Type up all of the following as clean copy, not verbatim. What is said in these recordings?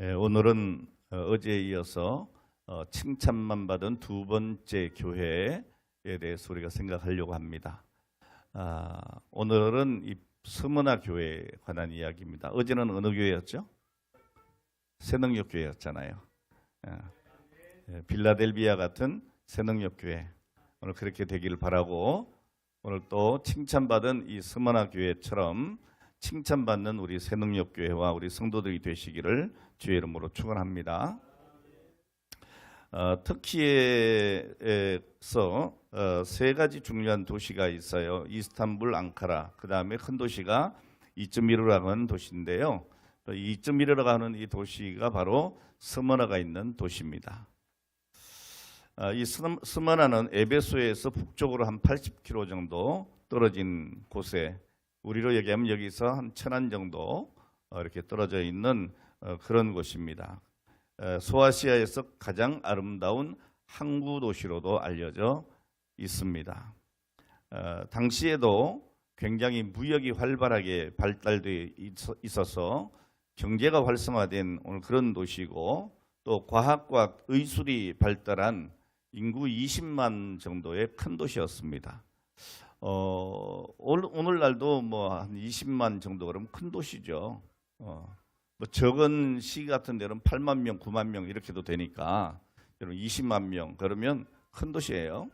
오늘은 어제에 이어서 칭찬만 받은 두 번째 교회에 대해서 우리가 생각하려고 합니다. 오늘은 이 스무나 교회에 관한 이야기입니다. 어제는 어느 교회였죠? 새능력 교회였잖아요. 빌라델비아 같은 새능력 교회. 오늘 그렇게 되기를 바라고, 오늘 또 칭찬받은 이 스무나 교회처럼 칭찬받는 우리 새능력 교회와 우리 성도들이 되시기를 주의 이름으로 축원합니다. 터키에서 세 가지 중요한 도시가 있어요. 이스탄불, 앙카라, 그 다음에 큰 도시가 이즈미르라고 하는 도시인데요. 이 이즈미르라고 하는 이 도시가 바로 스머나가 있는 도시입니다. 이 스머나는 에베소에서 북쪽으로 한 80km 정도 떨어진 곳에, 우리로 얘기하면 여기서 한 1000안 정도 이렇게 떨어져 있는 그런 곳입니다. 소아시아에서 가장 아름다운 항구 도시로도 알려져 있습니다. 당시에도 굉장히 무역이 활발하게 발달되어 있어서 경제가 활성화된 오늘 그런 도시고, 또 과학과 의술이 발달한 인구 20만 정도의 큰 도시였습니다. 오늘날도 뭐 한 20만 정도 그러면 큰 도시죠. 뭐 적은 시 같은 데는 8만 명, 9만 명 이렇게도 되니까, 여러분 20만 명 그러면 큰 도시예요.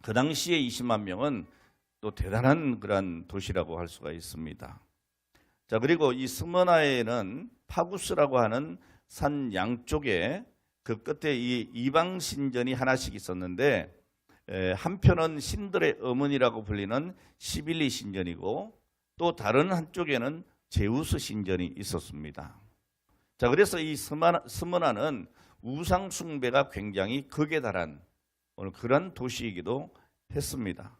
그 당시에 20만 명은 또 대단한 그런 도시라고 할 수가 있습니다. 자, 그리고 이 스머나에는 파구스라고 하는 산 양쪽에 그 끝에 이 이방 신전이 하나씩 있었는데, 한편은 신들의 어머니라고 불리는 시빌리 신전이고, 또 다른 한쪽에는 제우스 신전이 있었습니다. 자, 그래서 이 스머나는 우상 숭배가 굉장히 극에 달한 오늘 그런 도시이기도 했습니다.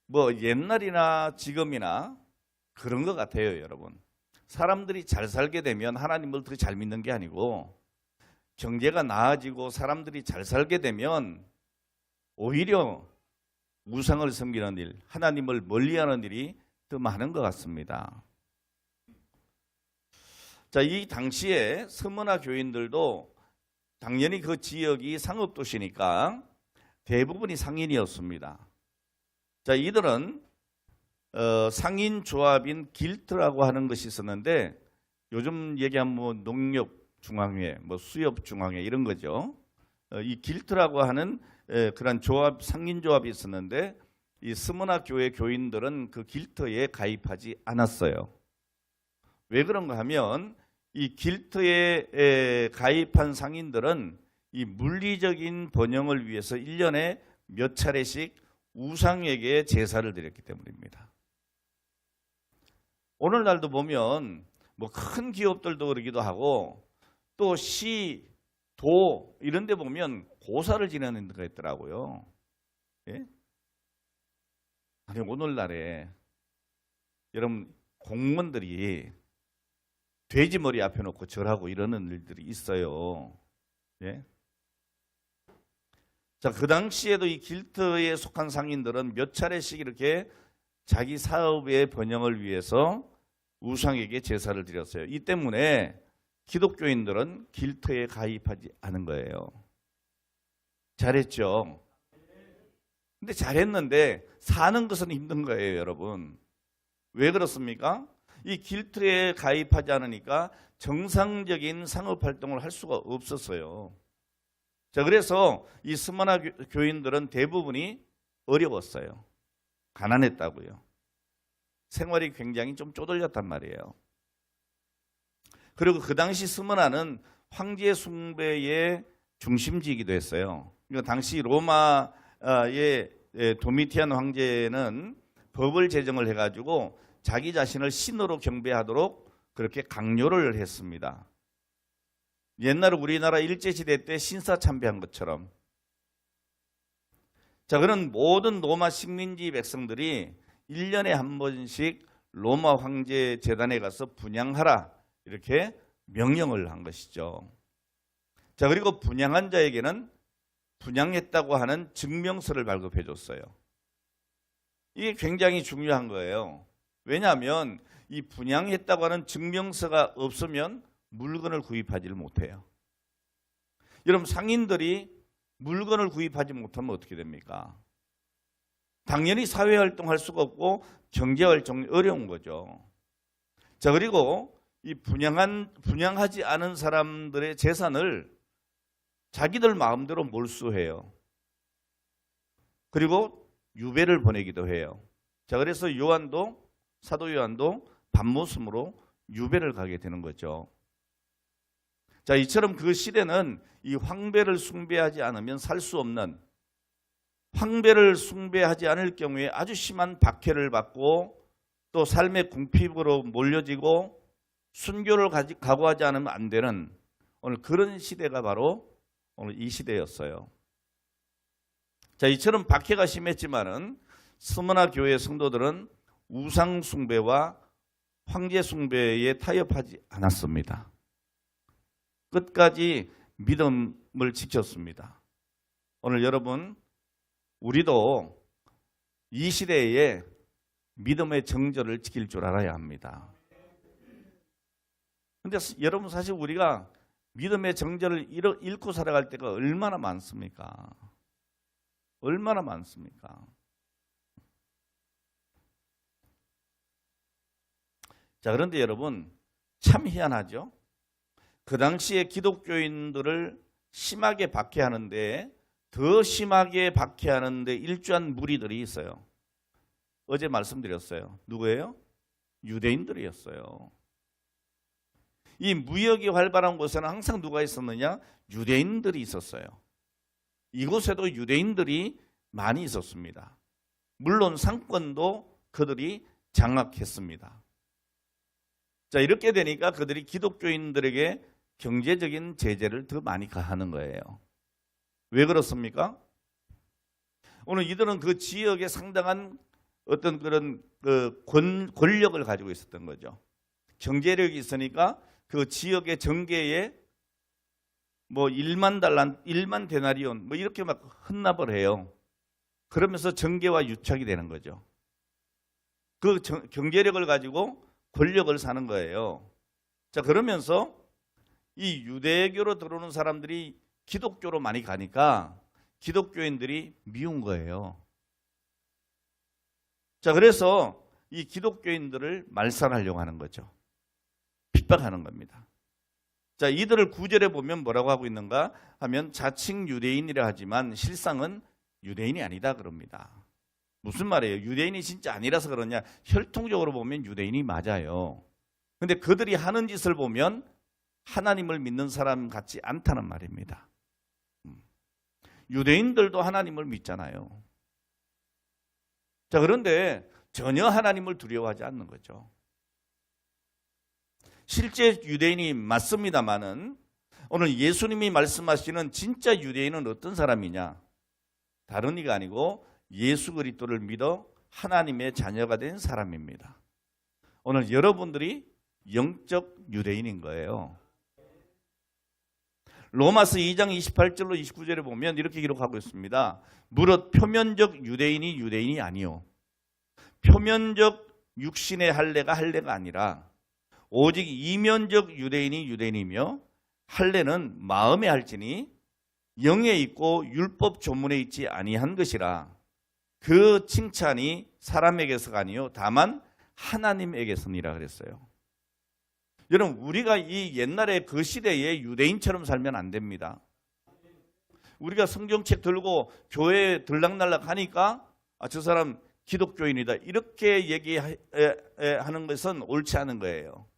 뭐 옛날이나 지금이나 그런 것 같아요, 여러분. 사람들이 잘 살게 되면 하나님을 더 잘 믿는 게 아니고, 경제가 나아지고 사람들이 잘 살게 되면 오히려 우상을 섬기는 일, 하나님을 멀리하는 일이 더 많은 것 같습니다. 자, 이 당시에 스머나 교인들도 당연히 그 지역이 상업도시니까 대부분이 상인이었습니다. 자, 이들은 상인조합인 길트라고 하는 것이 있었는데, 요즘 얘기하면 뭐 농협중앙회, 뭐 수협중앙회 이런 거죠. 이 길트라고 하는 그런 조합, 상인조합이 있었는데, 이 스머나 교회 교인들은 그 길트에 가입하지 않았어요. 왜 그런가 하면, 이 길트에 가입한 상인들은 이 물리적인 번영을 위해서 1년에 몇 차례씩 우상에게 제사를 드렸기 때문입니다. 오늘날도 보면 뭐 큰 기업들도 그러기도 하고, 또 시, 도 이런 데 보면 고사를 지내는 데가 있더라고요. 예? 아니, 오늘날에 여러분 공무원들이 돼지 머리 앞에 놓고 절하고 이러는 일들이 있어요. 예? 자, 그 당시에도 이 길트에 속한 상인들은 몇 차례씩 이렇게 자기 사업의 번영을 위해서 우상에게 제사를 드렸어요. 이 때문에 기독교인들은 길트에 가입하지 않은 거예요. 잘했죠? 근데 잘했는데 사는 것은 힘든 거예요, 여러분. 왜 그렇습니까? 이 길트에 가입하지 않으니까 정상적인 상업활동을 할 수가 없었어요. 자, 그래서 이 스머나 교인들은 대부분이 어려웠어요. 가난했다고요. 생활이 굉장히 좀 쪼들렸단 말이에요. 그리고 그 당시 스머나는 황제 숭배의 중심지이기도 했어요. 그러니까 당시 로마의 도미티안 황제는 법을 제정을 해가지고 자기 자신을 신으로 경배하도록 그렇게 강요를 했습니다. 옛날 우리나라 일제시대 때 신사참배한 것처럼. 자, 그런 모든 로마 식민지 백성들이 1년에 한 번씩 로마 황제 재단에 가서 분향하라, 이렇게 명령을 한 것이죠. 자, 그리고 분향한 자에게는 분향했다고 하는 증명서를 발급해 줬어요. 이게 굉장히 중요한 거예요. 왜냐하면 이 분양했다고 하는 증명서가 없으면 물건을 구입하지를 못해요. 여러분, 상인들이 물건을 구입하지 못하면 어떻게 됩니까? 당연히 사회활동할 수가 없고 경제활동이 어려운 거죠. 자, 그리고 이 분양하지 않은 사람들의 재산을 자기들 마음대로 몰수해요. 그리고 유배를 보내기도 해요. 자, 그래서 사도 요한도 밤모섬으로 유배를 가게 되는 거죠. 자, 이처럼 그 시대는 이 황배를 숭배하지 않으면 살 수 없는, 황배를 숭배하지 않을 경우에 아주 심한 박해를 받고 또 삶의 궁핍으로 몰려지고 순교를 각오하지 않으면 안 되는 오늘 그런 시대가 바로 오늘 이 시대였어요. 자, 이처럼 박해가 심했지만은 스무나 교회 성도들은 우상 숭배와 황제 숭배에 타협하지 않았습니다. 끝까지 믿음을 지켰습니다. 오늘 여러분, 우리도 이 시대에 믿음의 정절을 지킬 줄 알아야 합니다. 그런데 여러분, 사실 우리가 믿음의 정절을 잃고 살아갈 때가 얼마나 많습니까? 얼마나 많습니까? 자, 그런데 여러분, 참 희한하죠? 그 당시에 기독교인들을 심하게 박해하는데, 더 심하게 박해하는데 일조한 무리들이 있어요. 어제 말씀드렸어요. 누구예요? 유대인들이었어요. 이 무역이 활발한 곳에는 항상 누가 있었느냐? 유대인들이 있었어요. 이곳에도 유대인들이 많이 있었습니다. 물론 상권도 그들이 장악했습니다. 자, 이렇게 되니까 그들이 기독교인들에게 경제적인 제재를 더 많이 가하는 거예요. 왜 그렇습니까? 오늘 이들은 그 지역에 상당한 어떤 그런 권력을 가지고 있었던 거죠. 경제력이 있으니까 그 지역의 정계에 뭐 1만 데나리온 뭐 이렇게 막 헌납을 해요. 그러면서 정계와 유착이 되는 거죠. 그 경제력을 가지고 권력을 사는 거예요. 자, 그러면서 이 유대교로 들어오는 사람들이 기독교로 많이 가니까 기독교인들이 미운 거예요. 자, 그래서 이 기독교인들을 말살하려고 하는 거죠. 핍박하는 겁니다. 자, 이들을 9절에 보면 뭐라고 하고 있는가 하면 자칭 유대인이라 하지만 실상은 유대인이 아니다 그럽니다. 무슨 말이에요? 유대인이 진짜 아니라서 그러냐? 혈통적으로 보면 유대인이 맞아요. 근데 그들이 하는 짓을 보면 하나님을 믿는 사람 같지 않다는 말입니다. 유대인들도 하나님을 믿잖아요. 자, 그런데 전혀 하나님을 두려워하지 않는 거죠. 실제 유대인이 맞습니다만은 오늘 예수님이 말씀하시는 진짜 유대인은 어떤 사람이냐? 다른 이가 아니고 예수 그리스도를 믿어 하나님의 자녀가 된 사람입니다. 오늘 여러분들이 영적 유대인인 거예요. 로마서 2장 28절로 29절에 보면 이렇게 기록하고 있습니다. 무릇 표면적 유대인이 아니요 표면적 육신의 할례가 아니라 오직 이면적 유대인이 유대인이며 할례는 마음에 할지니 영에 있고 율법 조문에 있지 아니한 것이라. 그 칭찬이 사람에게서가 아니요 다만 하나님에게서니라 그랬어요. 여러분, 우리가 이 옛날에 그 시대에 유대인처럼 살면 안 됩니다. 우리가 성경책 들고 교회에 들락날락 하니까 저 사람 기독교인이다 이렇게 얘기하는 것은 옳지 않은 거예요.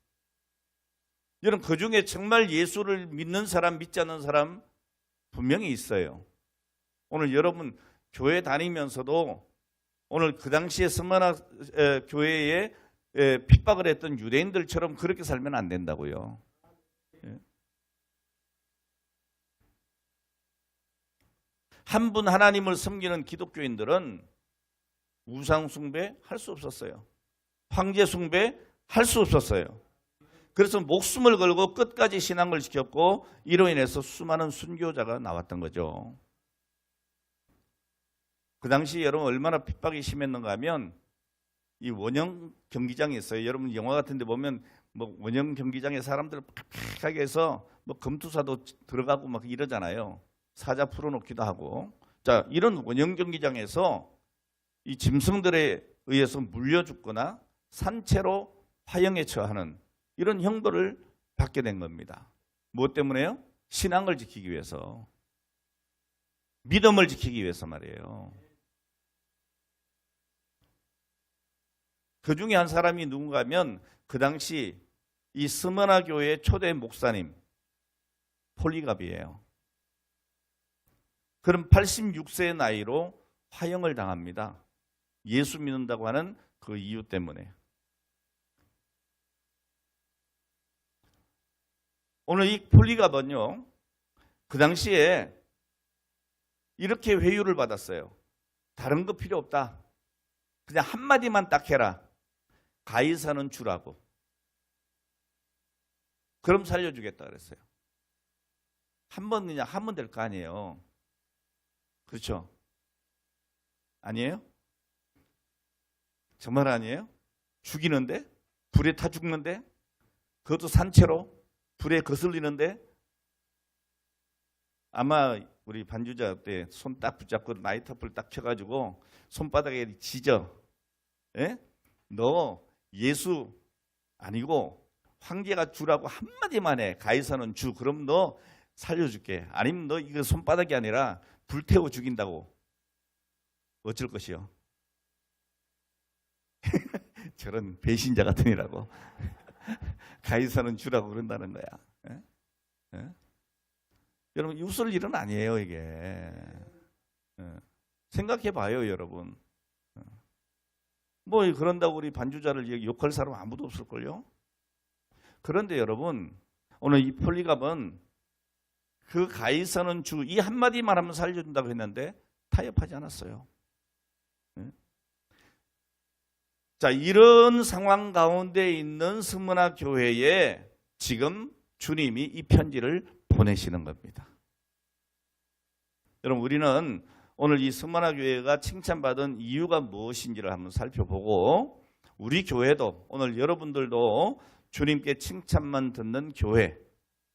여러분, 그 중에 정말 예수를 믿는 사람, 믿지 않는 사람 분명히 있어요. 오늘 여러분 교회 다니면서도 오늘 그 당시에 스무나 교회에 핍박을 했던 유대인들처럼 그렇게 살면 안 된다고요. 한 분 하나님을 섬기는 기독교인들은 우상 숭배 할 수 없었어요. 황제 숭배 할 수 없었어요. 그래서 목숨을 걸고 끝까지 신앙을 지켰고 이로 인해서 수많은 순교자가 나왔던 거죠. 그 당시 여러분 얼마나 핍박이 심했는가 하면 이 원형 경기장이 있어요. 여러분 영화 같은 데 보면 뭐 원형 경기장에 사람들을 팍팍하게 해서 뭐 검투사도 들어가고 막 이러잖아요. 사자 풀어놓기도 하고. 자, 이런 원형 경기장에서 이 짐승들에 의해서 물려 죽거나 산채로 화형에 처하는 이런 형벌을 받게 된 겁니다. 무엇 때문에요? 신앙을 지키기 위해서. 믿음을 지키기 위해서 말이에요. 그 중에 한 사람이 누군가 하면 그 당시 이 스무나 교회의 초대 목사님 폴리갑이에요. 그럼 86세의 나이로 화형을 당합니다. 예수 믿는다고 하는 그 이유 때문에. 오늘 이 폴리갑은요, 그 당시에 이렇게 회유를 받았어요. 다른 거 필요 없다. 그냥 한마디만 딱 해라. 가이사는 주라고. 그럼 살려주겠다 그랬어요. 한 번 그냥 하면 될 거 아니에요. 그렇죠? 아니에요? 정말 아니에요? 죽이는데? 불에 타 죽는데? 그것도 산채로? 불에 거슬리는데? 아마 우리 반주자 때 손 딱 붙잡고 나이트불 딱 켜가지고 손바닥에 지져. 예? 너 예수 아니고 황제가 주라고 한마디만 해. 가이사는 주. 그럼 너 살려줄게. 아니면 너 이거 손바닥이 아니라 불태워 죽인다고. 어쩔 것이요? 저런 배신자 같으니라고. 가이사는 주라고 그런다는 거야. 예? 예? 여러분 웃을 일은 아니에요 이게. 예. 생각해 봐요 여러분. 뭐 그런다고 우리 반주자를 욕할 사람 아무도 없을걸요. 그런데 여러분 오늘 이 폴리갑은 그 가이사는 주 이 한마디만 하면 살려준다고 했는데 타협하지 않았어요. 자, 이런 상황 가운데 있는 스무나 교회에 지금 주님이 이 편지를 보내시는 겁니다. 여러분 우리는 오늘 이 스무나 교회가 칭찬받은 이유가 무엇인지를 한번 살펴보고 우리 교회도 오늘 여러분들도 주님께 칭찬만 듣는 교회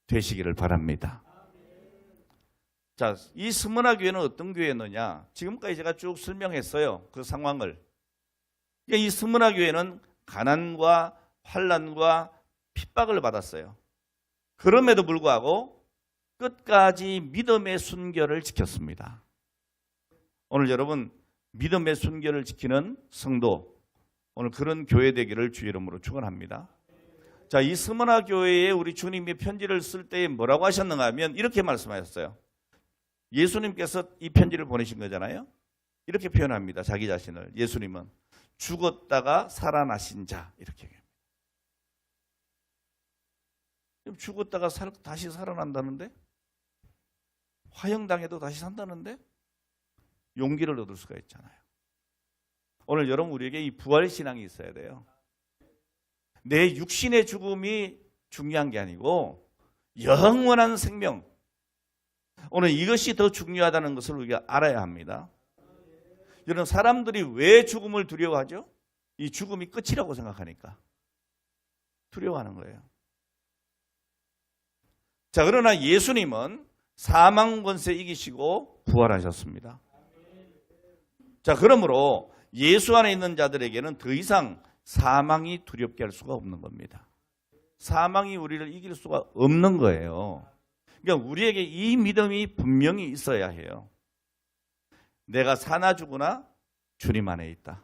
되시기를 바랍니다. 자, 이 스무나 교회는 어떤 교회였느냐? 지금까지 제가 쭉 설명했어요. 그 상황을. 그러니까 이 스무나 교회는 가난과 환난과 핍박을 받았어요. 그럼에도 불구하고 끝까지 믿음의 순결을 지켰습니다. 오늘 여러분 믿음의 순결을 지키는 성도, 오늘 그런 교회 되기를 주의 이름으로 축원합니다. 자, 이 스무나 교회에 우리 주님이 편지를 쓸 때 뭐라고 하셨는가 하면 이렇게 말씀하셨어요. 예수님께서 이 편지를 보내신 거잖아요. 이렇게 표현합니다. 자기 자신을. 예수님은 죽었다가 살아나신 자 이렇게 얘기합니다. 죽었다가 다시 살아난다는데? 화형당해도 다시 산다는데? 용기를 얻을 수가 있잖아요. 오늘 여러분 우리에게 이 부활신앙이 있어야 돼요. 내 육신의 죽음이 중요한 게 아니고 영원한 생명, 오늘 이것이 더 중요하다는 것을 우리가 알아야 합니다. 여러분 사람들이 왜 죽음을 두려워하죠? 이 죽음이 끝이라고 생각하니까 두려워하는 거예요. 자, 그러나 예수님은 사망 권세 이기시고 부활하셨습니다. 자, 그러므로 예수 안에 있는 자들에게는 더 이상 사망이 두렵게 할 수가 없는 겁니다. 사망이 우리를 이길 수가 없는 거예요. 그러니까 우리에게 이 믿음이 분명히 있어야 해요. 내가 사나 죽으나 주님 안에 있다.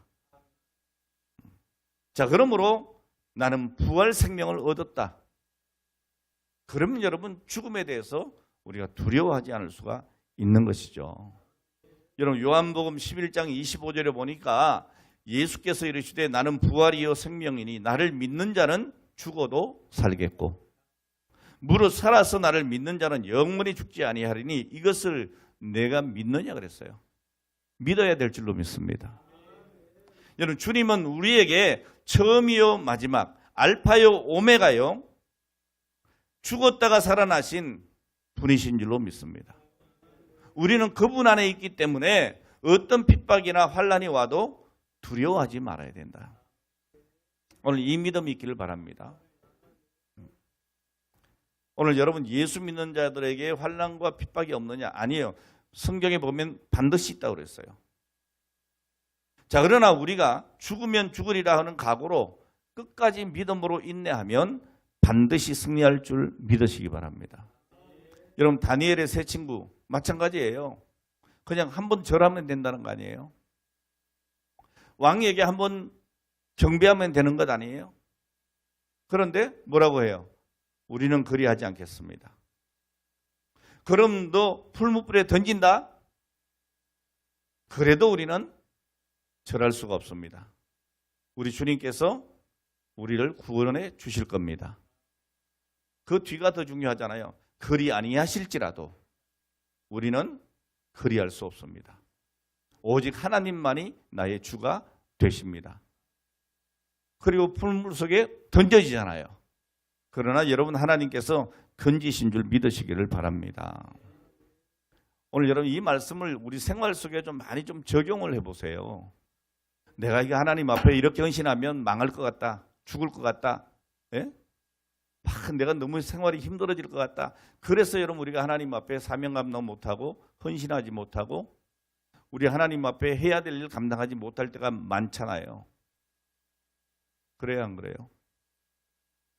자, 그러므로 나는 부활 생명을 얻었다. 그러면 여러분 죽음에 대해서 우리가 두려워하지 않을 수가 있는 것이죠. 여러분 요한복음 11장 25절에 보니까 예수께서 이르시되 나는 부활이요 생명이니 나를 믿는 자는 죽어도 살겠고 무릇 살아서 나를 믿는 자는 영원히 죽지 아니하리니 이것을 내가 믿느냐 그랬어요. 믿어야 될 줄로 믿습니다. 여러분 주님은 우리에게 처음이요 마지막 알파요 오메가요 죽었다가 살아나신 분이신 줄로 믿습니다. 우리는 그분 안에 있기 때문에 어떤 핍박이나 환난이 와도 두려워하지 말아야 된다. 오늘 이 믿음이 있기를 바랍니다. 오늘 여러분 예수 믿는 자들에게 환난과 핍박이 없느냐? 아니에요. 성경에 보면 반드시 있다고 그랬어요. 자, 그러나 우리가 죽으면 죽으리라 하는 각오로 끝까지 믿음으로 인내하면 반드시 승리할 줄 믿으시기 바랍니다. 여러분 다니엘의 세 친구 마찬가지예요. 그냥 한번 절하면 된다는 거 아니에요? 왕에게 한번 경배하면 되는 것 아니에요? 그런데 뭐라고 해요? 우리는 그리하지 않겠습니다. 그럼 너 풀무불에 던진다? 그래도 우리는 절할 수가 없습니다. 우리 주님께서 우리를 구원해 주실 겁니다. 그 뒤가 더 중요하잖아요. 그리 아니하실지라도 우리는 그리할 수 없습니다. 오직 하나님만이 나의 주가 되십니다. 그리고 풀물 속에 던져지잖아요. 그러나 여러분 하나님께서 건지신 줄 믿으시기를 바랍니다. 오늘 여러분 이 말씀을 우리 생활 속에 좀 많이 좀 적용을 해보세요. 내가 이게 하나님 앞에 이렇게 헌신하면 망할 것 같다. 죽을 것 같다. 예? 막 내가 너무 생활이 힘들어질 것 같다. 그래서 여러분 우리가 하나님 앞에 사명 감당 못하고 헌신하지 못하고 우리 하나님 앞에 해야 될 일 감당하지 못할 때가 많잖아요. 그래요, 안 그래요?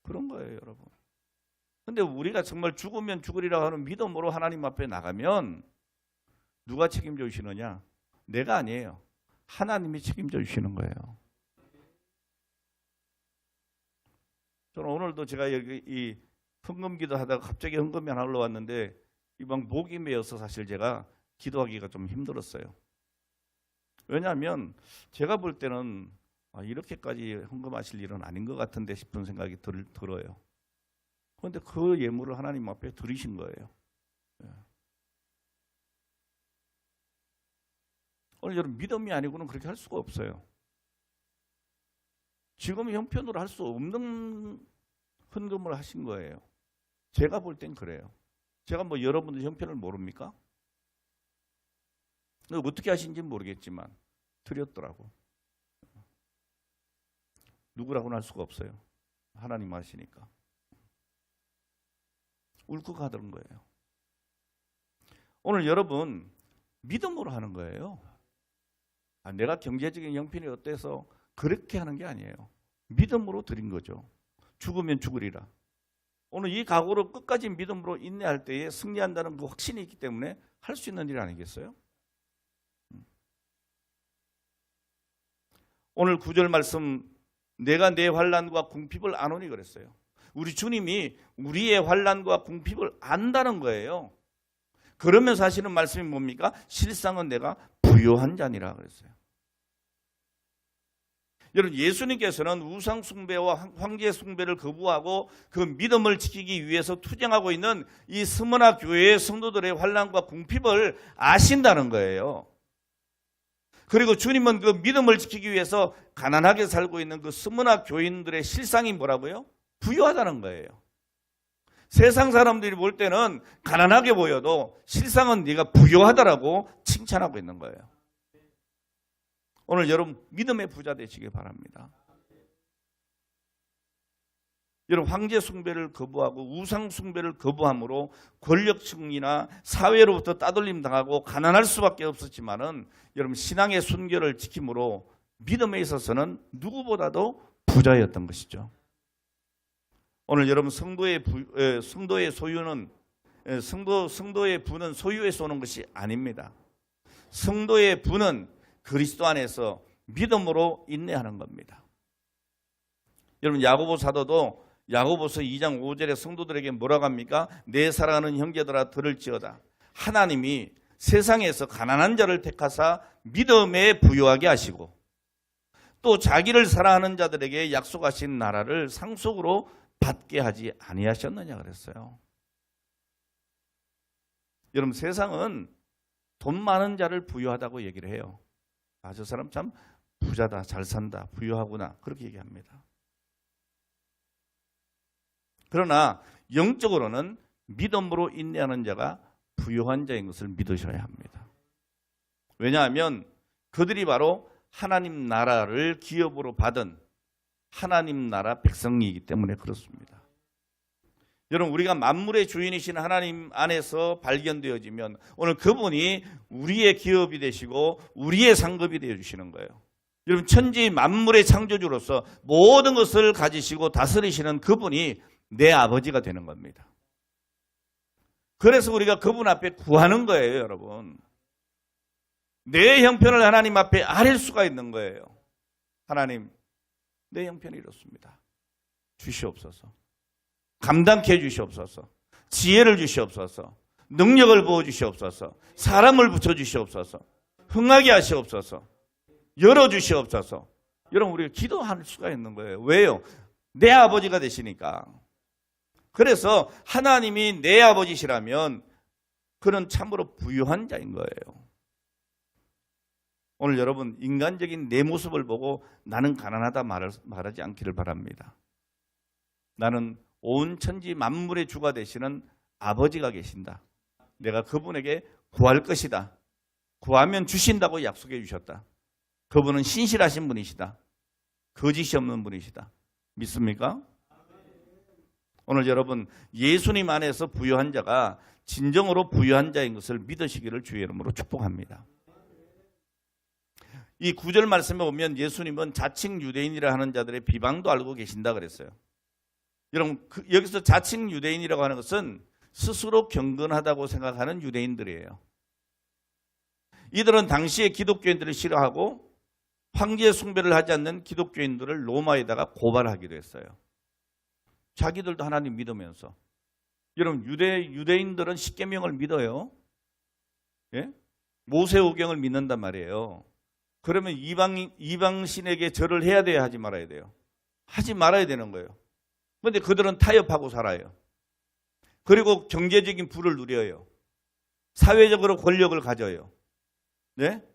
그런 거예요, 여러분. 근데 우리가 정말 죽으면 죽으리라 하는 믿음으로 하나님 앞에 나가면 누가 책임져 주시느냐? 내가 아니에요. 하나님이 책임져 주시는 거예요. 저는 오늘도 제가 여기 이 헌금기도 하다가 갑자기 헌금이 하나 올라왔는데 이방 목이 메어서 사실 제가 기도하기가 좀 힘들었어요. 왜냐하면 제가 볼 때는 이렇게까지 헌금하실 일은 아닌 것 같은데 싶은 생각이 들어요. 그런데 그 예물을 하나님 앞에 드리신 거예요. 오늘 여러분 믿음이 아니고는 그렇게 할 수가 없어요. 지금 형편으로 할 수 없는 헌금을 하신 거예요. 제가 볼 땐 그래요. 제가 뭐 여러분들 형편을 모릅니까? 어떻게 하신지 모르겠지만 드렸더라고. 누구라고는 할 수가 없어요. 하나님 하시니까. 울컥하던 거예요. 오늘 여러분 믿음으로 하는 거예요. 내가 경제적인 형편이 어때서 그렇게 하는 게 아니에요. 믿음으로 드린 거죠. 죽으면 죽으리라. 오늘 이 각오로 끝까지 믿음으로 인내할 때에 승리한다는 그 확신이 있기 때문에 할 수 있는 일 아니겠어요? 오늘 9절 말씀 내가 내 환난과 궁핍을 아노니 그랬어요. 우리 주님이 우리의 환난과 궁핍을 안다는 거예요. 그러면서 하시는 말씀이 뭡니까? 실상은 내가 부요한 자니라 그랬어요. 여러분 예수님께서는 우상 숭배와 황제 숭배를 거부하고 그 믿음을 지키기 위해서 투쟁하고 있는 이 스무나 교회의 성도들의 환난과 궁핍을 아신다는 거예요. 그리고 주님은 그 믿음을 지키기 위해서 가난하게 살고 있는 그 스무나 교인들의 실상이 뭐라고요? 부유하다는 거예요. 세상 사람들이 볼 때는 가난하게 보여도 실상은 네가 부유하다라고 칭찬하고 있는 거예요. 오늘 여러분 믿음의 부자 되시길 바랍니다. 여러분 황제 숭배를 거부하고 우상 숭배를 거부함으로 권력층이나 사회로부터 따돌림 당하고 가난할 수밖에 없었지만은 여러분 신앙의 순결을 지킴으로 믿음에 있어서는 누구보다도 부자였던 것이죠. 오늘 여러분 성도의 소유는 성도의 부는 소유에서 오는 것이 아닙니다. 성도의 부는 그리스도 안에서 믿음으로 인내하는 겁니다. 여러분 야고보 사도도 야고보서 2장 5절에 성도들에게 뭐라고 합니까? 내 사랑하는 형제들아 들을지어다. 하나님이 세상에서 가난한 자를 택하사 믿음에 부유하게 하시고 또 자기를 사랑하는 자들에게 약속하신 나라를 상속으로 받게 하지 아니하셨느냐 그랬어요. 여러분 세상은 돈 많은 자를 부유하다고 얘기를 해요. 저 사람 참 부자다, 잘 산다, 부유하구나 그렇게 얘기합니다. 그러나 영적으로는 믿음으로 인내하는 자가 부유한 자인 것을 믿으셔야 합니다. 왜냐하면 그들이 바로 하나님 나라를 기업으로 받은 하나님 나라 백성이기 때문에 그렇습니다. 여러분, 우리가 만물의 주인이신 하나님 안에서 발견되어지면 오늘 그분이 우리의 기업이 되시고 우리의 상급이 되어주시는 거예요. 여러분, 천지 만물의 창조주로서 모든 것을 가지시고 다스리시는 그분이 내 아버지가 되는 겁니다. 그래서 우리가 그분 앞에 구하는 거예요, 여러분. 내 형편을 하나님 앞에 아릴 수가 있는 거예요. 하나님, 내 형편이 이렇습니다. 주시옵소서. 감당케 해주시옵소서. 지혜를 주시옵소서. 능력을 부어주시옵소서. 사람을 붙여주시옵소서. 흥하게 하시옵소서. 열어주시옵소서. 여러분, 우리가 기도할 수가 있는 거예요. 왜요? 내 아버지가 되시니까. 그래서 하나님이 내 아버지시라면 그는 참으로 부유한 자인 거예요. 오늘 여러분, 인간적인 내 모습을 보고 나는 가난하다 말하지 않기를 바랍니다. 나는 온 천지 만물의 주가 되시는 아버지가 계신다. 내가 그분에게 구할 것이다. 구하면 주신다고 약속해 주셨다. 그분은 신실하신 분이시다. 거짓이 없는 분이시다. 믿습니까? 오늘 여러분, 예수님 안에서 부유한 자가 진정으로 부유한 자인 것을 믿으시기를 주의 이름으로 축복합니다. 이 9절 말씀에 보면 예수님은 자칭 유대인이라 하는 자들의 비방도 알고 계신다 그랬어요. 여러분, 여기서 자칭 유대인이라고 하는 것은 스스로 경건하다고 생각하는 유대인들이에요. 이들은 당시에 기독교인들을 싫어하고 황제 숭배를 하지 않는 기독교인들을 로마에다가 고발하기도 했어요. 자기들도 하나님 믿으면서. 여러분, 유대인들은 십계명을 믿어요. 예? 모세오경을 믿는단 말이에요. 그러면 이방신에게 절을 해야 돼요, 하지 말아야 돼요? 하지 말아야 되는 거예요. 그런데 그들은 타협하고 살아요. 그리고 경제적인 부를 누려요. 사회적으로 권력을 가져요. 네?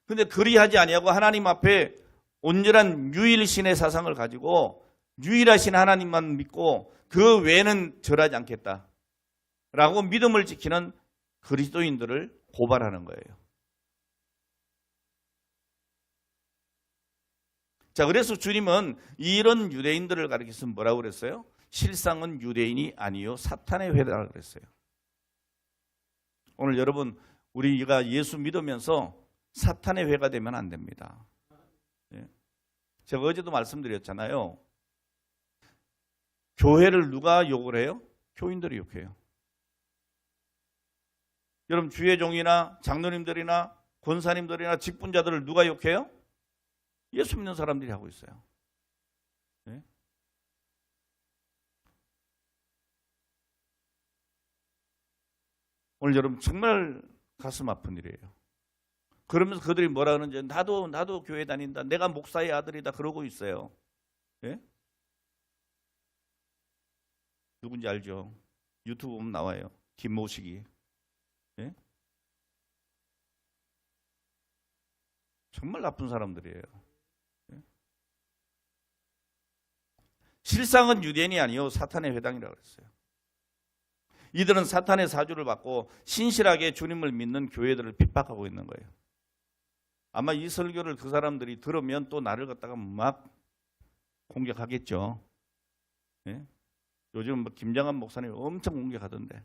근데 그리하지 아니하고 하나님 앞에 온전한 유일신의 사상을 가지고 유일하신 하나님만 믿고 그 외에는 절하지 않겠다 라고 믿음을 지키는 그리스도인들을 고발하는 거예요. 자, 그래서 주님은 이런 유대인들을 가리켜서 뭐라고 그랬어요? 실상은 유대인이 아니요 사탄의 회다라고 그랬어요. 오늘 여러분, 우리가 예수 믿으면서 사탄의 회가 되면 안 됩니다. 예. 제가 어제도 말씀드렸잖아요. 교회를 누가 욕을 해요? 교인들이 욕해요. 여러분, 주의 종이나 장로님들이나 권사님들이나 직분자들을 누가 욕해요? 예수 믿는 사람들이 하고 있어요. 네? 오늘 여러분, 정말 가슴 아픈 일이에요. 그러면서 그들이 뭐라 하는지 나도 교회 다닌다. 내가 목사의 아들이다. 그러고 있어요. 네? 누군지 알죠? 유튜브 보면 나와요. 김모식이. 네? 정말 나쁜 사람들이에요. 네? 실상은 유대인이 아니요 사탄의 회당이라고 그랬어요. 이들은 사탄의 사주를 받고 신실하게 주님을 믿는 교회들을 핍박하고 있는 거예요. 아마 이 설교를 그 사람들이 들으면 또 나를 갖다가 막 공격하겠죠. 네? 요즘 뭐 김장한 목사님 엄청 공격하던데.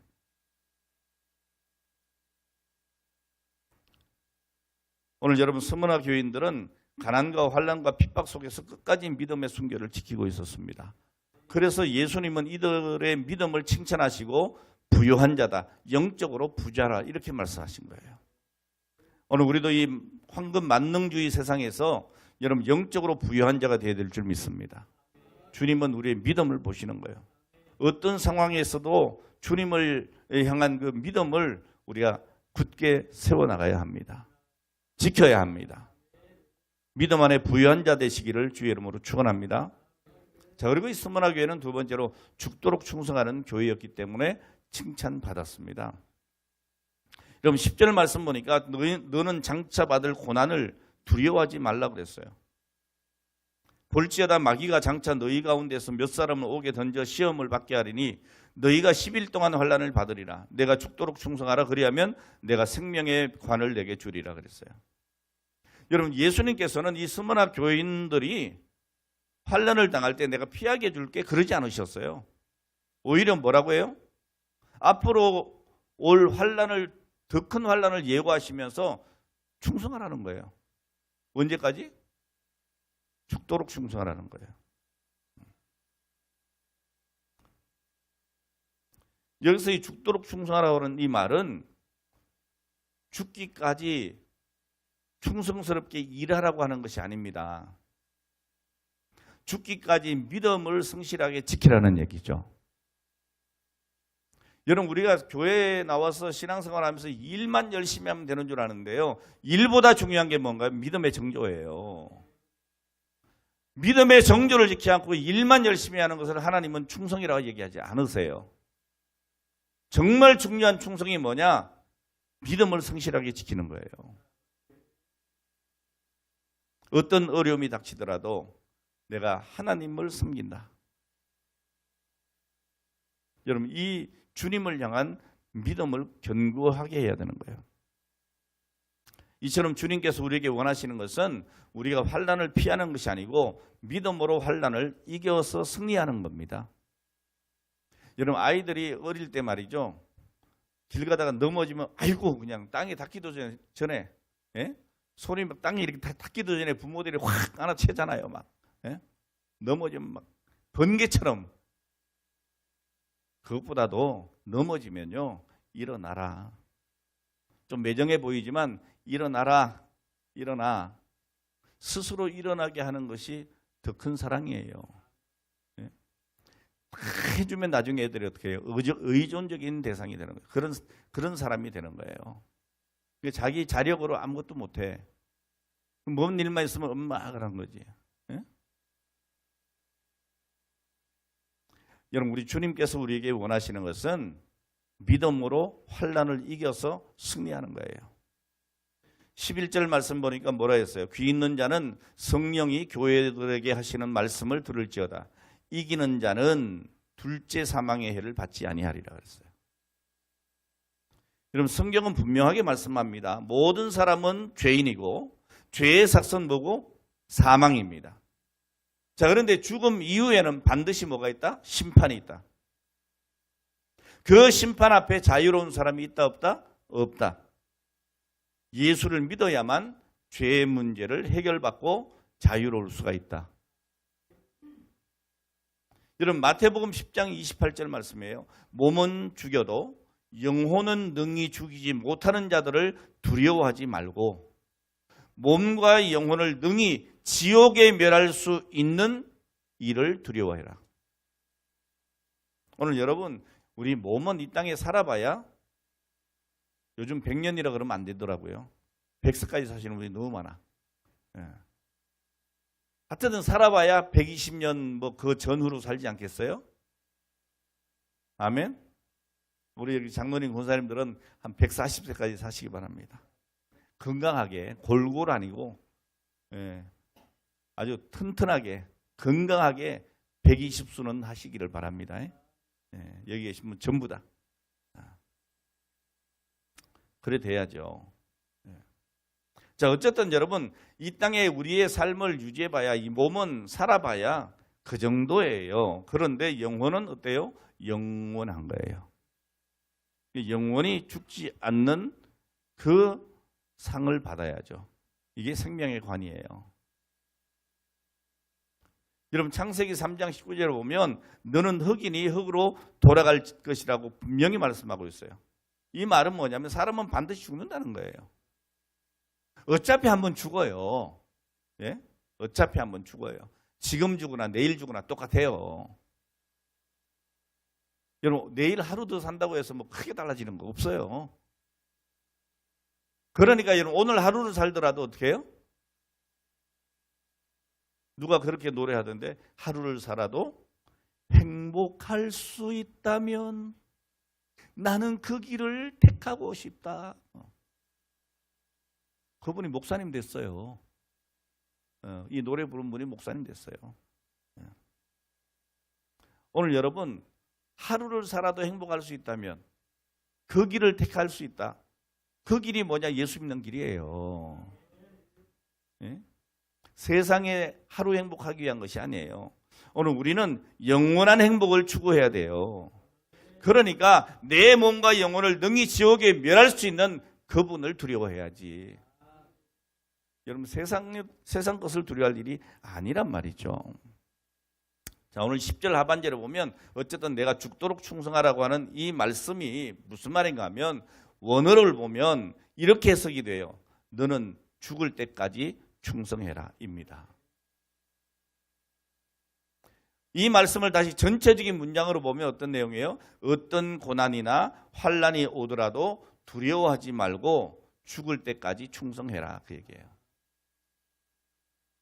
오늘 여러분, 스무나 교인들은 가난과 환난과 핍박 속에서 끝까지 믿음의 순결을 지키고 있었습니다. 그래서 예수님은 이들의 믿음을 칭찬하시고 부유한 자다, 영적으로 부자라 이렇게 말씀하신 거예요. 오늘 우리도 이 황금 만능주의 세상에서 여러분 영적으로 부유한 자가 되어야 될 줄 믿습니다. 주님은 우리의 믿음을 보시는 거예요. 어떤 상황에서도 주님을 향한 그 믿음을 우리가 굳게 세워나가야 합니다. 지켜야 합니다. 믿음 안에 부유한 자 되시기를 주의 이름으로 축원합니다. 자, 그리고 이 스무나 교회는 두 번째로 죽도록 충성하는 교회였기 때문에 칭찬받았습니다. 여러분 10절 말씀 보니까 너는 장차 받을 고난을 두려워하지 말라고 그랬어요. 볼지어다 마귀가 장차 너희 가운데서 몇 사람을 옥에 던져 시험을 받게 하리니 너희가 10일 동안 환난을 받으리라. 내가 죽도록 충성하라. 그리하면 내가 생명의 관을 내게 주리라 그랬어요. 여러분, 예수님께서는 이 스무나 교인들이 환난을 당할 때 내가 피하게 해줄게 그러지 않으셨어요. 오히려 뭐라고 해요? 앞으로 올 환난을, 더 큰 환난을 예고하시면서 충성하라는 거예요. 언제까지? 죽도록 충성하라는 거예요. 여기서 이 죽도록 충성하라고 하는 이 말은 죽기까지 충성스럽게 일하라고 하는 것이 아닙니다. 죽기까지 믿음을 성실하게 지키라는 얘기죠. 여러분, 우리가 교회에 나와서 신앙생활 하면서 일만 열심히 하면 되는 줄 아는데요. 일보다 중요한 게 뭔가요? 믿음의 정조예요. 믿음의 정조를 지키지 않고 일만 열심히 하는 것을 하나님은 충성이라고 얘기하지 않으세요. 정말 중요한 충성이 뭐냐? 믿음을 성실하게 지키는 거예요. 어떤 어려움이 닥치더라도 내가 하나님을 섬긴다. 여러분, 이 주님을 향한 믿음을 견고하게 해야 되는 거예요. 이처럼 주님께서 우리에게 원하시는 것은 우리가 환난을 피하는 것이 아니고 믿음으로 환난을 이겨서 승리하는 겁니다. 여러분, 아이들이 어릴 때 말이죠, 길 가다가 넘어지면 아이고 그냥 땅에 닿기도 전에 예? 손이 막 땅에 이렇게 닿기도 전에 부모들이 확 안아채잖아요. 막 예? 넘어지면 막 번개처럼. 그것보다도 넘어지면요, 일어나라. 좀 매정해 보이지만 일어나라, 일어나. 스스로 일어나게 하는 것이 더 큰 사랑이에요. 예? 다 해주면 나중에 애들이 어떻게 해요? 의존적인 대상이 되는 거예요. 그런 사람이 되는 거예요. 자기 자력으로 아무것도 못해. 뭔 일만 있으면 엄마 그런 거지. 예? 여러분, 우리 주님께서 우리에게 원하시는 것은 믿음으로 환난을 이겨서 승리하는 거예요. 11절 말씀 보니까 뭐라 했어요? 귀 있는 자는 성령이 교회들에게 하시는 말씀을 들을지어다. 이기는 자는 둘째 사망의 해를 받지 아니하리라 그랬어요. 여러분, 성경은 분명하게 말씀합니다. 모든 사람은 죄인이고 죄의 삭은 뭐고? 사망입니다. 자, 그런데 죽음 이후에는 반드시 뭐가 있다? 심판이 있다. 그 심판 앞에 자유로운 사람이 있다 없다? 없다. 예수를 믿어야만 죄의 문제를 해결받고 자유로울 수가 있다. 여러분, 마태복음 10장 28절 말씀이에요. 몸은 죽여도 영혼은 능히 죽이지 못하는 자들을 두려워하지 말고 몸과 영혼을 능히 지옥에 멸할 수 있는 일을 두려워해라. 오늘 여러분, 우리 몸은 이 땅에 살아봐야 요즘 100년이라 그러면 안 되더라고요. 100세까지 사시는 분이 너무 많아. 예. 하여튼 살아봐야 120년 뭐 그 전후로 살지 않겠어요? 아멘? 우리 여기 장로님 권사님들은 한 140세까지 사시기 바랍니다. 건강하게, 골골 아니고 예, 아주 튼튼하게 건강하게 120수는 하시기를 바랍니다. 예, 여기 계신 분 전부 다. 그래 돼야죠. 예. 자, 어쨌든 여러분, 이 땅에 우리의 삶을 유지해봐야, 이 몸은 살아봐야 그 정도예요. 그런데 영혼은 어때요? 영원한 거예요. 영원히 죽지 않는 그 상을 받아야죠. 이게 생명의 관이에요. 여러분, 창세기 3장 19절에 보면 너는 흙이니 흙으로 돌아갈 것이라고 분명히 말씀하고 있어요. 이 말은 뭐냐면 사람은 반드시 죽는다는 거예요. 어차피 한번 죽어요. 예? 어차피 한번 죽어요. 지금 죽으나 내일 죽으나 똑같아요. 여러분, 내일 하루 더 산다고 해서 뭐 크게 달라지는 거 없어요. 그러니까 여러분, 오늘 하루를 살더라도 어떻게 해요? 누가 그렇게 노래하던데, 하루를 살아도 행복할 수 있다면 나는 그 길을 택하고 싶다. 그분이 목사님 됐어요. 이 노래 부른 분이 목사님 됐어요. 오늘 여러분, 하루를 살아도 행복할 수 있다면 그 길을 택할 수 있다. 그 길이 뭐냐? 예수 믿는 길이에요. 예? 세상에 하루 행복하기 위한 것이 아니에요. 오늘 우리는 영원한 행복을 추구해야 돼요. 그러니까 내 몸과 영혼을 능히 지옥에 멸할 수 있는 그분을 두려워해야지. 여러분 세상 것을 두려워할 일이 아니란 말이죠. 자, 오늘 10절 하반절에 보면 어쨌든 내가 죽도록 충성하라고 하는 이 말씀이 무슨 말인가 하면 원어를 보면 이렇게 해석이 돼요. 너는 죽을 때까지 충성해라 입니다. 이 말씀을 다시 전체적인 문장으로 보면 어떤 내용이에요? 어떤 고난이나 환난이 오더라도 두려워하지 말고 죽을 때까지 충성해라 그 얘기예요.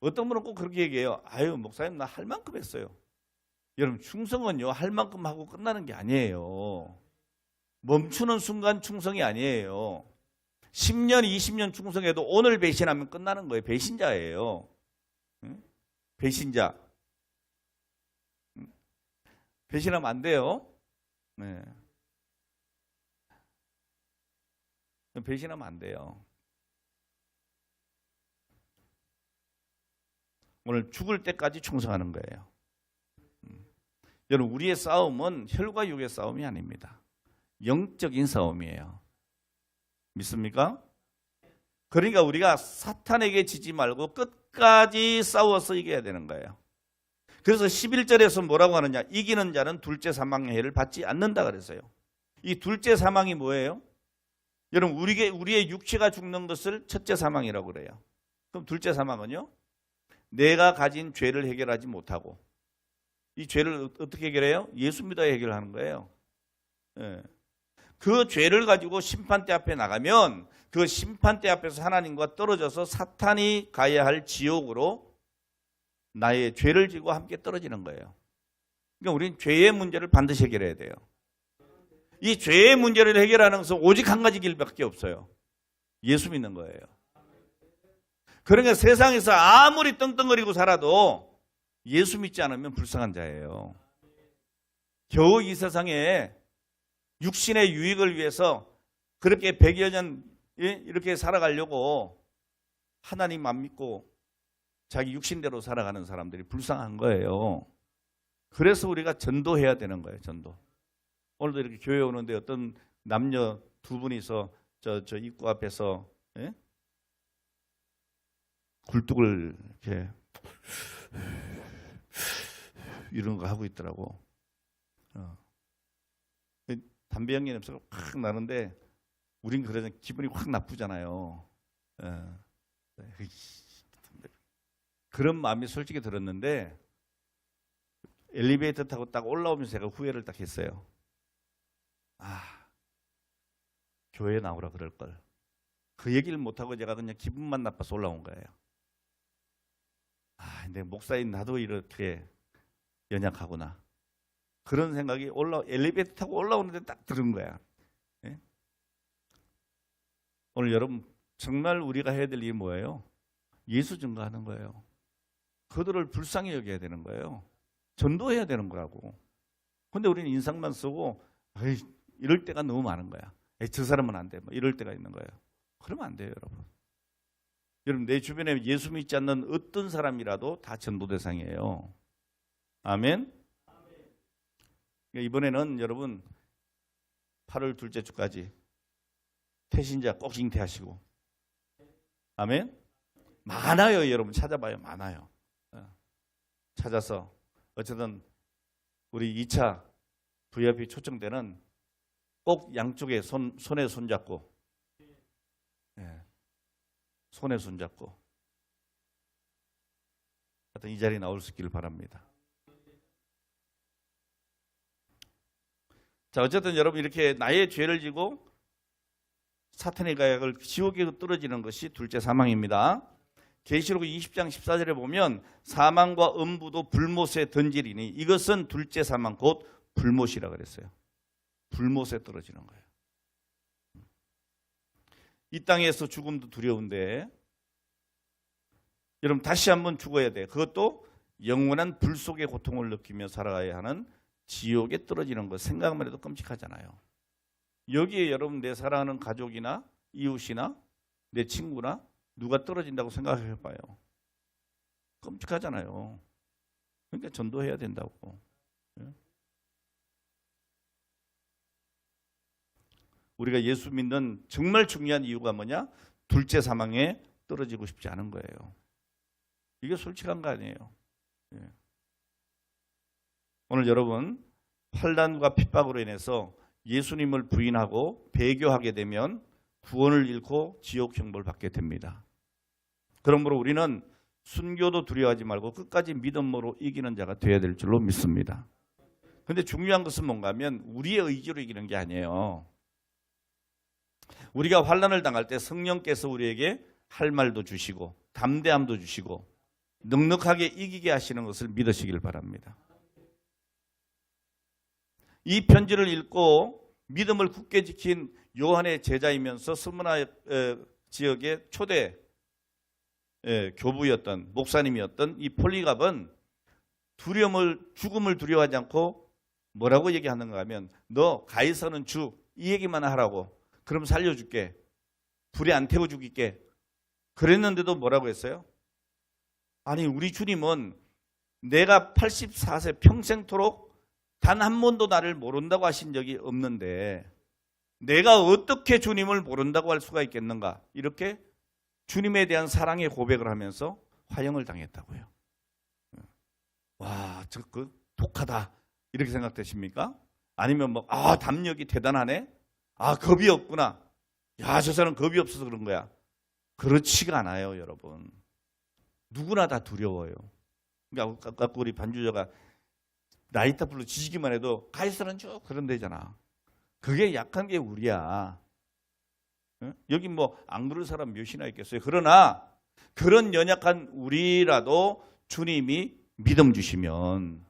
어떤 분은 꼭 그렇게 얘기해요. 아유 목사님 나 할 만큼 했어요. 여러분 충성은요 할 만큼 하고 끝나는 게 아니에요. 멈추는 순간 충성이 아니에요. 10년 20년 충성해도 오늘 배신하면 끝나는 거예요. 배신자예요. 응? 배신자. 배신하면 안 돼요. 네. 배신하면 안 돼요. 오늘 죽을 때까지 충성하는 거예요. 여러분 우리의 싸움은 혈과 육의 싸움이 아닙니다. 영적인 싸움이에요. 믿습니까? 그러니까 우리가 사탄에게 지지 말고 끝까지 싸워서 이겨야 되는 거예요. 그래서 11절에서 뭐라고 하느냐? 이기는 자는 둘째 사망의 해를 받지 않는다 그랬어요. 이 둘째 사망이 뭐예요? 여러분 우리의 육체가 죽는 것을 첫째 사망이라고 그래요. 그럼 둘째 사망은요? 내가 가진 죄를 해결하지 못하고 이 죄를 어떻게 해결해요? 예수 믿어야 해결하는 거예요. 예. 그 죄를 가지고 심판대 앞에 나가면 그 심판대 앞에서 하나님과 떨어져서 사탄이 가야 할 지옥으로 나의 죄를 지고 함께 떨어지는 거예요. 그러니까 우리는 죄의 문제를 반드시 해결해야 돼요. 이 죄의 문제를 해결하는 것은 오직 한 가지 길밖에 없어요. 예수 믿는 거예요. 그러니까 세상에서 아무리 떵떵거리고 살아도 예수 믿지 않으면 불쌍한 자예요. 겨우 이 세상에 육신의 유익을 위해서 그렇게 100여 년 이렇게 살아가려고 하나님 안 믿고 자기 육신대로 살아가는 사람들이 불쌍한 거예요. 그래서 우리가 전도해야 되는 거예요. 전도. 오늘도 이렇게 교회 오는데 어떤 남녀 두 분이서 저 입구 앞에서 굴뚝을 이렇게 이런 거 하고 있더라고. 담배 연기 냄새가 확 나는데 우린 그래서 기분이 확 나쁘잖아요. 그런 마음이 솔직히 들었는데 엘리베이터 타고 딱 올라오면서 제가 후회를 딱 했어요. 교회에 나오라 그럴 걸. 그 얘기를 못하고 제가 그냥 기분만 나빠서 올라온 거예요. 근데 목사인 나도 이렇게 연약하구나. 그런 생각이 엘리베이터 타고 올라오는데 딱 들은 거야. 예? 오늘 여러분 정말 우리가 해야 될 일이 뭐예요? 예수 증거하는 거예요. 그들을 불쌍히 여겨야 되는 거예요. 전도해야 되는 거라고. 근데 우리는 인상만 쓰고 이럴 때가 너무 많은 거야. 저 사람은 안 돼. 이럴 때가 있는 거예요. 그러면 안 돼요, 여러분. 여러분 내 주변에 예수 믿지 않는 어떤 사람이라도 다 전도 대상이에요. 아멘. 이번에는 여러분 8월 둘째 주까지 태신자 꼭 잉태하시고. 아멘. 많아요, 여러분. 찾아봐요. 많아요. 찾아서 어쨌든 우리 2차 VIP 초청 때는 꼭 양쪽에 손에 손잡고 손에 손잡고 하여튼 이 자리에 나올 수 있기를 바랍니다. 자, 어쨌든 여러분 이렇게 나의 죄를 지고 사탄의 가약을 지옥에 떨어지는 것이 둘째 사망입니다. 계시록 20장 14절에 보면 사망과 음부도 불못에 던지리니 이것은 둘째 사망 곧 불못이라 그랬어요. 불못에 떨어지는 거예요. 이 땅에서 죽음도 두려운데 여러분 다시 한번 죽어야 돼. 그것도 영원한 불 속의 고통을 느끼며 살아가야 하는 지옥에 떨어지는 것 생각만 해도 끔찍하잖아요. 여기에 여러분 내 사랑하는 가족이나 이웃이나 내 친구나 누가 떨어진다고 생각해 봐요. 끔찍하잖아요. 그러니까 전도해야 된다고. 우리가 예수 믿는 정말 중요한 이유가 뭐냐? 둘째 사망에 떨어지고 싶지 않은 거예요. 이게 솔직한 거 아니에요. 오늘 여러분, 환난과 핍박으로 인해서 예수님을 부인하고 배교하게 되면 구원을 잃고 지옥 형벌을 받게 됩니다. 그러므로 우리는 순교도 두려워하지 말고 끝까지 믿음으로 이기는 자가 되어야 될 줄로 믿습니다. 그런데 중요한 것은 뭔가 하면 우리의 의지로 이기는 게 아니에요. 우리가 환난을 당할 때 성령께서 우리에게 할 말도 주시고 담대함도 주시고 넉넉하게 이기게 하시는 것을 믿으시길 바랍니다. 이 편지를 읽고 믿음을 굳게 지킨 요한의 제자이면서 스무나 지역의 초대 교부였던 목사님이었던 이 폴리갑은 죽음을 두려워하지 않고 뭐라고 얘기하는가 하면 너 가이사는 주 이 얘기만 하라고. 그럼 살려줄게. 불에 안 태워 죽일게. 그랬는데도 뭐라고 했어요? 아니 우리 주님은 내가 84세 평생토록 단 한 번도 나를 모른다고 하신 적이 없는데 내가 어떻게 주님을 모른다고 할 수가 있겠는가? 이렇게 주님에 대한 사랑의 고백을 하면서 화형을 당했다고요. 와, 그 독하다 이렇게 생각되십니까? 아니면 뭐 담력이 대단하네? 겁이 없구나. 야, 저 사람 겁이 없어서 그런 거야. 그렇지가 않아요, 여러분. 누구나 다 두려워요. 그러니까 아까 우리 반주자가 라이터 불로 지지기만 해도 가이사는 쭉 그런 데잖아. 그게 약한 게 우리야. 여기 뭐 안 그럴 사람 몇이나 있겠어요. 그러나 그런 연약한 우리라도 주님이 믿음 주시면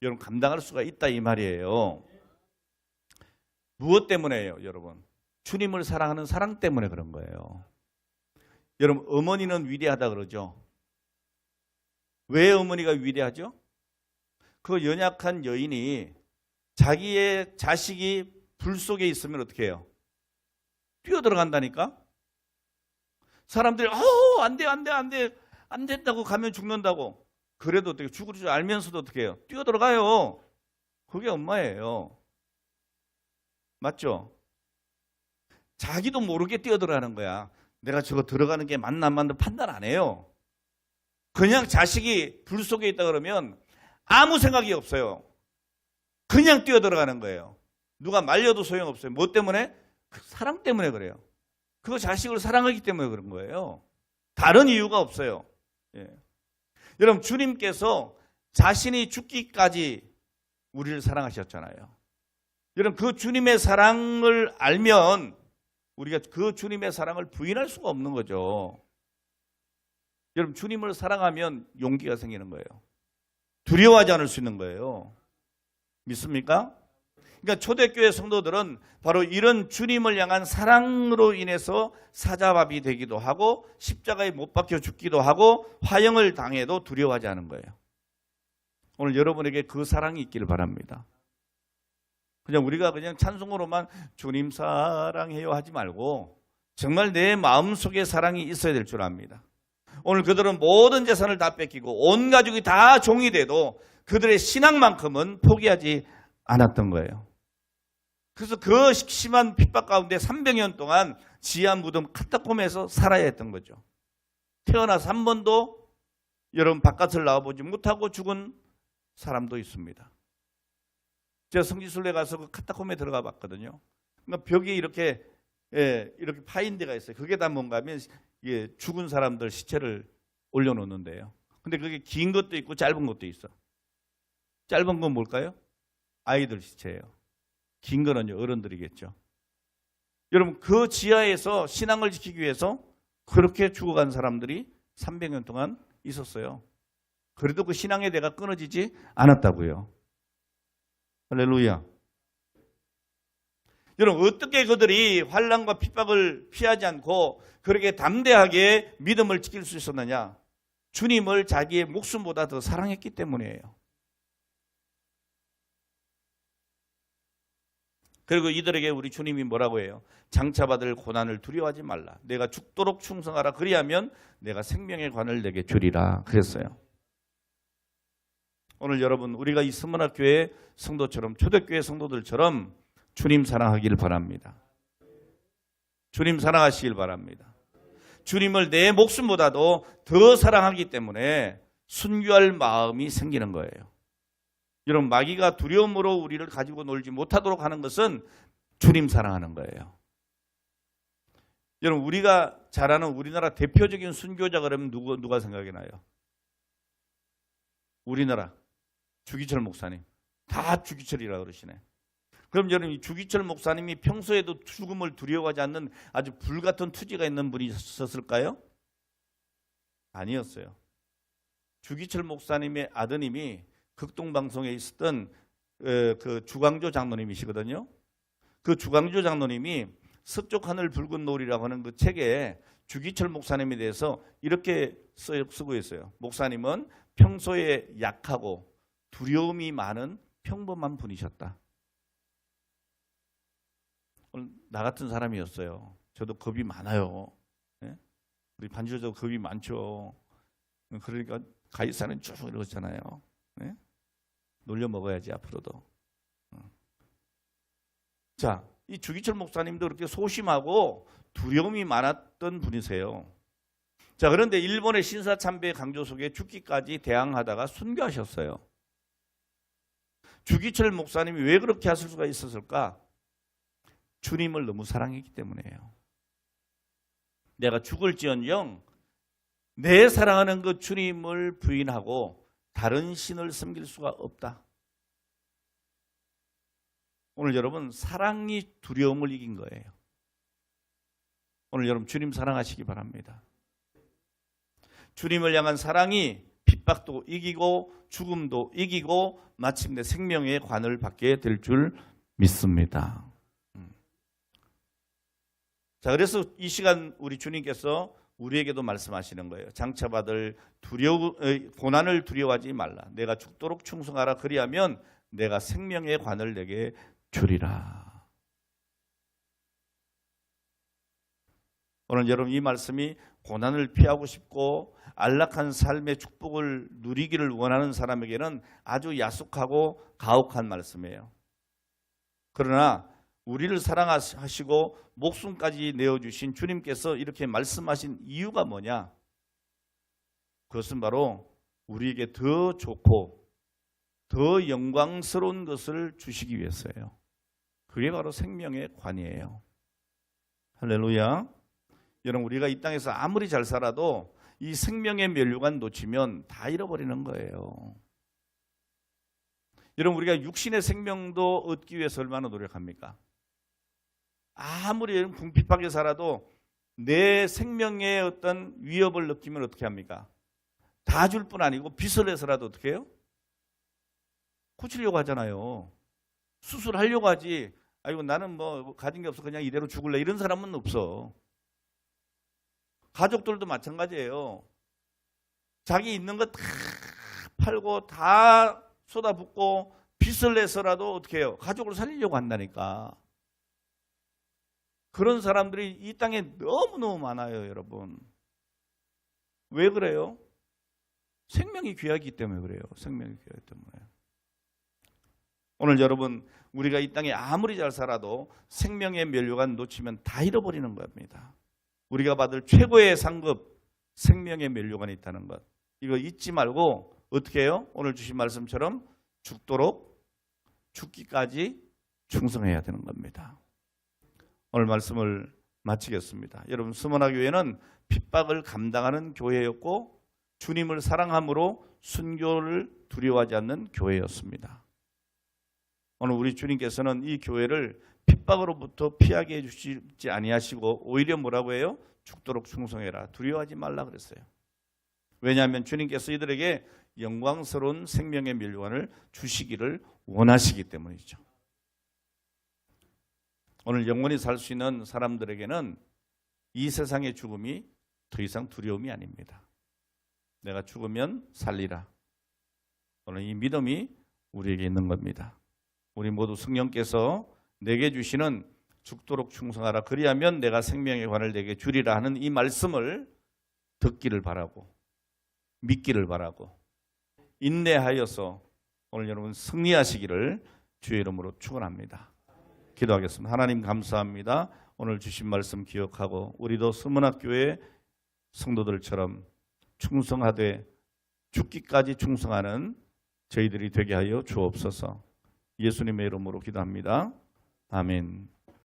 여러분 감당할 수가 있다 이 말이에요. 무엇 때문에요, 여러분? 주님을 사랑하는 사랑 때문에 그런 거예요. 여러분, 어머니는 위대하다 그러죠. 왜 어머니가 위대하죠? 그 연약한 여인이 자기의 자식이 불 속에 있으면 어떻게 해요? 뛰어들어간다니까? 사람들이 안 된다고 가면 죽는다고. 그래도 어떻게 죽을 줄 알면서도 어떻게 해요? 뛰어들어가요. 그게 엄마예요. 맞죠? 자기도 모르게 뛰어들어가는 거야. 내가 저거 들어가는 게 맞나 안 맞나 판단 안 해요. 그냥 자식이 불 속에 있다 그러면 아무 생각이 없어요. 그냥 뛰어들어가는 거예요. 누가 말려도 소용없어요. 뭐 때문에? 그 사랑 때문에 그래요. 그 자식을 사랑하기 때문에 그런 거예요. 다른 이유가 없어요. 여러분, 주님께서 자신이 죽기까지 우리를 사랑하셨잖아요. 여러분, 그 주님의 사랑을 알면 우리가 그 주님의 사랑을 부인할 수가 없는 거죠. 여러분, 주님을 사랑하면 용기가 생기는 거예요. 두려워하지 않을 수 있는 거예요. 믿습니까? 그러니까 초대교회 성도들은 바로 이런 주님을 향한 사랑으로 인해서 사자밥이 되기도 하고 십자가에 못 박혀 죽기도 하고 화형을 당해도 두려워하지 않은 거예요. 오늘 여러분에게 그 사랑이 있기를 바랍니다. 그냥 우리가 그냥 찬송으로만 주님 사랑해요 하지 말고 정말 내 마음속에 사랑이 있어야 될 줄 압니다. 오늘 그들은 모든 재산을 다 뺏기고 온 가족이 다 종이 돼도 그들의 신앙만큼은 포기하지 않았던 거예요. 그래서 그 심한 핍박 가운데 300년 동안 지하 무덤 카타콤에서 살아야 했던 거죠. 태어나서 한 번도 여러분 바깥을 나와보지 못하고 죽은 사람도 있습니다. 제가 성지순례 가서 그 카타콤에 들어가 봤거든요. 그러니까 벽에 이렇게 파인 데가 있어요. 그게 다 뭔가 하면 죽은 사람들 시체를 올려놓는데요. 근데 그게 긴 것도 있고 짧은 것도 있어. 짧은 건 뭘까요? 아이들 시체예요. 긴 거는요, 어른들이겠죠. 여러분, 그 지하에서 신앙을 지키기 위해서 그렇게 죽어간 사람들이 300년 동안 있었어요. 그래도 그 신앙의 대가 끊어지지 않았다고요. 할렐루야. 여러분, 어떻게 그들이 환난과 핍박을 피하지 않고 그렇게 담대하게 믿음을 지킬 수 있었느냐? 주님을 자기의 목숨보다 더 사랑했기 때문이에요. 그리고 이들에게 우리 주님이 뭐라고 해요? 장차받을 고난을 두려워하지 말라. 내가 죽도록 충성하라. 그리하면 내가 생명의 관을 내게 주리라. 그랬어요. 오늘 여러분 우리가 이 서문학교의 성도처럼 초대교회 성도들처럼 주님 사랑하길 바랍니다. 주님 사랑하시길 바랍니다. 주님을 내 목숨보다도 더 사랑하기 때문에 순교할 마음이 생기는 거예요. 여러분 마귀가 두려움으로 우리를 가지고 놀지 못하도록 하는 것은 주님 사랑하는 거예요. 여러분 우리가 잘 아는 우리나라 대표적인 순교자 그러면 누가 생각이 나요? 우리나라 주기철 목사님. 다 주기철이라고 그러시네. 그럼 여러분 이 주기철 목사님이 평소에도 죽음을 두려워하지 않는 아주 불같은 투지가 있는 분이셨을까요? 아니었어요. 주기철 목사님의 아드님이 극동방송에 있었던 그 주광조 장로님이시거든요. 그 주광조 장로님이 서쪽 하늘 붉은 노을이라고 하는 그 책에 주기철 목사님에 대해서 이렇게 쓰고 있어요. 목사님은 평소에 약하고 두려움이 많은 평범한 분이셨다. 나 같은 사람이었어요. 저도 겁이 많아요. 네? 우리 반주도 겁이 많죠. 그러니까 가이사는 쭉 이러잖아요. 네? 놀려 먹어야지 앞으로도. 자, 이 주기철 목사님도 그렇게 소심하고 두려움이 많았던 분이세요. 자, 그런데 일본의 신사참배 강조 속에 죽기까지 대항하다가 순교하셨어요. 주기철 목사님이 왜 그렇게 하실 수가 있었을까? 주님을 너무 사랑했기 때문이에요. 내가 죽을지언정 내 사랑하는 그 주님을 부인하고 다른 신을 섬길 수가 없다. 오늘 여러분 사랑이 두려움을 이긴 거예요. 오늘 여러분 주님 사랑하시기 바랍니다. 주님을 향한 사랑이 핍박도 이기고 죽음도 이기고 마침내 생명의 관을 받게 될 줄 믿습니다. 자, 그래서 이 시간 우리 주님께서 우리에게도 말씀하시는 거예요. 장차받을 고난을 두려워하지 말라. 내가 죽도록 충성하라. 그리하면 내가 생명의 관을 내게 주리라. 오늘 여러분 이 말씀이 고난을 피하고 싶고 안락한 삶의 축복을 누리기를 원하는 사람에게는 아주 야속하고 가혹한 말씀이에요. 그러나 우리를 사랑하시고 목숨까지 내어주신 주님께서 이렇게 말씀하신 이유가 뭐냐? 그것은 바로 우리에게 더 좋고 더 영광스러운 것을 주시기 위해서예요. 그게 바로 생명의 관이에요. 할렐루야. 여러분 우리가 이 땅에서 아무리 잘 살아도 이 생명의 면류관 놓치면 다 잃어버리는 거예요. 여러분 우리가 육신의 생명도 얻기 위해서 얼마나 노력합니까? 아무리 궁핍하게 살아도 내 생명의 어떤 위협을 느끼면 어떻게 합니까? 다 줄 뿐 아니고 빚을 내서라도 어떻게 해요? 고치려고 하잖아요. 수술하려고 하지. 아이고 나는 뭐 가진 게 없어 그냥 이대로 죽을래 이런 사람은 없어. 가족들도 마찬가지예요. 자기 있는 거 다 팔고 다 쏟아붓고 빚을 내서라도 어떻게 해요? 가족을 살리려고 한다니까. 그런 사람들이 이 땅에 너무너무 많아요, 여러분. 왜 그래요? 생명이 귀하기 때문에 그래요. 생명이 귀하기 때문에. 오늘 여러분, 우리가 이 땅에 아무리 잘 살아도 생명의 면류관 놓치면 다 잃어버리는 겁니다. 우리가 받을 최고의 상급, 생명의 면류관이 있다는 것. 이거 잊지 말고 어떻게 해요? 오늘 주신 말씀처럼 죽도록 죽기까지 충성해야 되는 겁니다. 오늘 말씀을 마치겠습니다. 여러분 스모나 교회는 핍박을 감당하는 교회였고 주님을 사랑함으로 순교를 두려워하지 않는 교회였습니다. 오늘 우리 주님께서는 이 교회를 핍박으로부터 피하게 해주시지 아니하시고 오히려 뭐라고 해요? 죽도록 충성해라. 두려워하지 말라 그랬어요. 왜냐하면 주님께서 이들에게 영광스러운 생명의 면류관을 주시기를 원하시기 때문이죠. 오늘 영원히 살 수 있는 사람들에게는 이 세상의 죽음이 더 이상 두려움이 아닙니다. 내가 죽으면 살리라. 오늘 이 믿음이 우리에게 있는 겁니다. 우리 모두 성령께서 내게 주시는 죽도록 충성하라. 그리하면 내가 생명의 관을 내게 주리라 하는 이 말씀을 듣기를 바라고 믿기를 바라고 인내하여서 오늘 여러분 승리하시기를 주의 이름으로 축원합니다. 기도하겠습니다. 하나님 감사합니다. 오늘 주신 말씀 기억하고 우리도 서문학교의 성도들처럼 충성하되 죽기까지 충성하는 저희들이 되게 하여 주옵소서. 예수님의 이름으로 기도합니다. 아멘.